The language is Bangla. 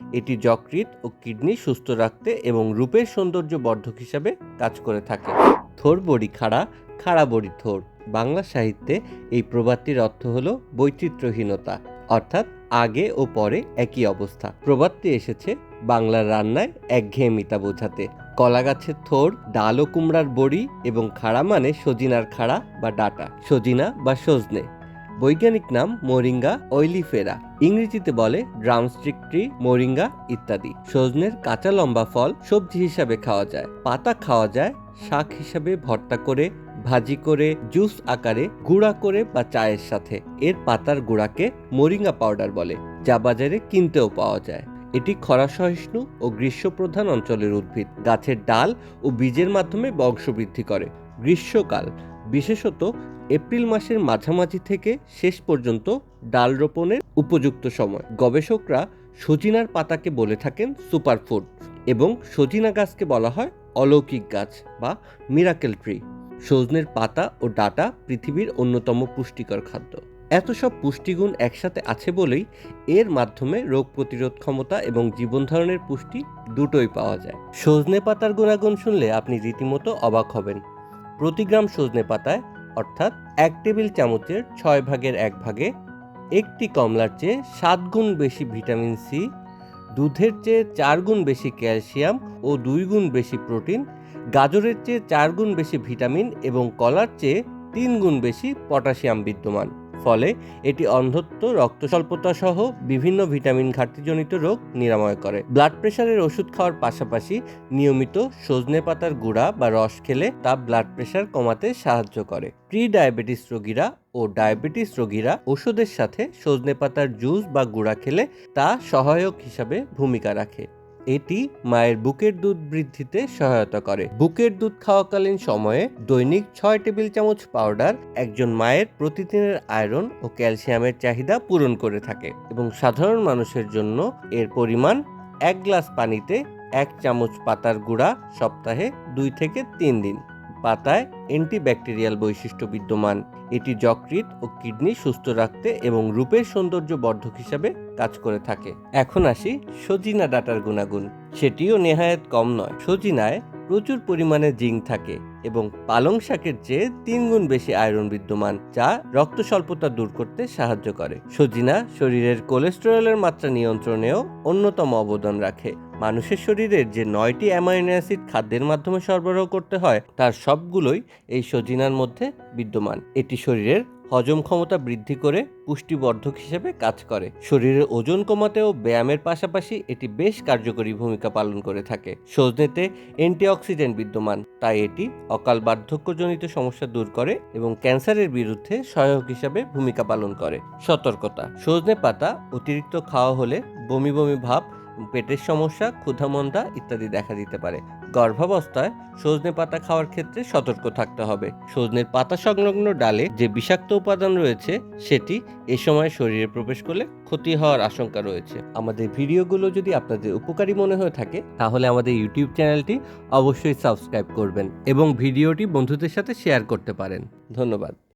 এটি যকৃৎ ও কিডনি সুস্থ রাখতে এবং রূপের সৌন্দর্য বর্ধক হিসাবে কাজ করে থাকে। থোর বড়ি খাড়া, খাড়া বড়ি থোর। বাংলা সাহিত্যে এই প্রবাদটির অর্থ হলো বৈচিত্র্যহীনতা, অর্থাৎ আগে ও পরে একই অবস্থা। প্রবাদটি এসেছে বাংলার রান্নায় একঘেয়েমিতা বোঝাতে। কলা গাছের থোর, ডাল ও কুমড়ার বড়ি এবং খাড়া মানে সজিনার খাড়া বা ডাটা, সজিনা বা সজনে। বৈজ্ঞানিক নাম মোরিঙ্গা অয়েলিফেরা। ইংরেজিতে বলে ড্রামস্টিক ট্রি, মোরিঙ্গা ইত্যাদি। সজনের কাঁচা লম্বা ফল সবজি হিসাবে খাওয়া যায়, পাতা খাওয়া যায়, শাক হিসাবে ভর্তা করে, ভাজি করে, জুস আকারে, গুঁড়া করে বা চায়ের সাথে। এর পাতার গুঁড়াকে মোরিঙ্গা পাউডার বলে, যা বাজারে কিনতেও পাওয়া যায়। এটি খরা সহিষ্ণু ও গ্রীষ্মপ্রধান অঞ্চলের উদ্ভিদ। গাছের ডাল ও বীজের মাধ্যমে বংশবৃদ্ধি করে। গ্রীষ্মকাল, বিশেষত এপ্রিল মাসের মাঝামাঝি থেকে শেষ পর্যন্ত ডাল রোপণের উপযুক্ত সময়। গবেষকরা সজিনার পাতাকে বলে থাকেন সুপারফুড এবং সজিনা গাছকে বলা হয় অলৌকিক গাছ বা মিরাকেল ট্রি। সজনের পাতা ও ডাঁটা পৃথিবীর অন্যতম পুষ্টিকর খাদ্য। এত সব পুষ্টিগুণ একসাথে আছে বলেই এর মাধ্যমে রোগ প্রতিরোধ ক্ষমতা এবং জীবন ধারণের পুষ্টি দুটোই পাওয়া যায়। সজনে পাতার গুণাগুণ শুনলে আপনি রীতিমতো অবাক হবেন। প্রতি গ্রাম সজনে পাতায়, অর্থাৎ 1 টেবিল চামচের 6 ভাগের 1 ভাগে, একটি কমলার চেয়ে 7 গুণ বেশি ভিটামিন সি, দুধের চেয়ে 4 গুণ বেশি ক্যালসিয়াম ও 2 গুণ বেশি প্রোটিন, গাজরের চেয়ে 4 গুণ বেশি ভিটামিন এবং কলার চেয়ে 3 গুণ বেশি পটাশিয়াম বিদ্যমান। ফলে এটি অন্ধত্ব, রক্ত স্বল্পতা সহ বিভিন্ন ভিটামিন ঘাটতিজনিত রোগ নিরাময় করে। ব্লাড প্রেশারের ওষুধ খাওয়ার পাশাপাশি নিয়মিত সজনে পাতার গুঁড়া বা রস খেলে তা ব্লাড প্রেশার কমাতে সাহায্য করে। প্রি ডায়াবেটিস রোগীরা ও ডায়াবেটিস রোগীরা ওষুধের সাথে সজনে পাতার জুস বা গুঁড়া খেলে তা সহায়ক হিসাবে ভূমিকা রাখে। এটি মায়ের বুকের দুধ বৃদ্ধিতে সহায়তা করে। বুকের দুধ খাওয়াকালীন সময়ে দৈনিক 6 টেবিল চামচ পাউডার একজন মায়ের প্রতিদিনের আয়রন ও ক্যালসিয়ামের চাহিদা পূরণ করে থাকে এবং সাধারণ মানুষের জন্য এর পরিমাণ 1 গ্লাস পানিতে 1 চামচ পাতার গুঁড়া সপ্তাহে 2 থেকে 3 দিন। পাতায় অ্যান্টিব্যাকটেরিয়াল বৈশিষ্ট্য বিদ্যমান। এটি যকৃৎ ও কিডনি সুস্থ রাখতে এবং রূপের সৌন্দর্য বর্ধক হিসাবে কাজ করে থাকে। এখন আসি সজিনা ডাঁটার গুণাগুণ। সেটিও নেহায়েত কম নয়। সজিনায় প্রচুর পরিমাণে জিঙ্ক থাকে এবং পালং শাকের চেয়ে 3 গুণ বেশি আয়রন বিদ্যমান, যা রক্ত স্বল্পতা দূর করতে সাহায্য করে। সজিনা শরীরের কোলেস্টেরলের মাত্রা নিয়ন্ত্রণেও অন্যতম অবদান রাখে। মানুষের শরীরের যে 9টি অ্যামাইনো অ্যাসিড খাদ্যের মাধ্যমে সরবরাহ করতে হয়, তার সবগুলোই এই সজিনার মধ্যে বিদ্যমান। এটি শরীরের হজম ক্ষমতা বৃদ্ধি করে পুষ্টিবর্ধক হিসেবে কাজ করে। শরীরের ওজন কমাতেও ব্যায়ামের পাশাপাশি এটি বেশ কার্যকরী ভূমিকা পালন করে থাকে। সজনেতে অ্যান্টিঅক্সিডেন্ট বিদ্যমান, তাই এটি অকাল বার্ধক্যজনিত সমস্যা দূর করে এবং ক্যান্সারের বিরুদ্ধে সহায়ক হিসাবে ভূমিকা পালন করে। সতর্কতা: সজনে পাতা অতিরিক্ত খাওয়া হলে বমি বমি ভাব, পেটের সমস্যা, ক্ষুধামন্দা ইত্যাদি দেখা দিতে পারে। গর্ভাবস্থায় সজনে পাতা খাওয়ার ক্ষেত্রে সতর্ক থাকতে হবে। সজনের পাতা সংলগ্ন ডালে যে বিষাক্ত উপাদান রয়েছে সেটি এ সময় শরীরে প্রবেশ করলে ক্ষতি হওয়ার আশঙ্কা রয়েছে। আমাদের ভিডিওগুলো যদি আপনাদের উপকারী মনে হয়ে থাকে তাহলে আমাদের ইউটিউব চ্যানেলটি অবশ্যই সাবস্ক্রাইব করবেন এবং ভিডিওটি বন্ধুদের সাথে শেয়ার করতে পারেন। ধন্যবাদ।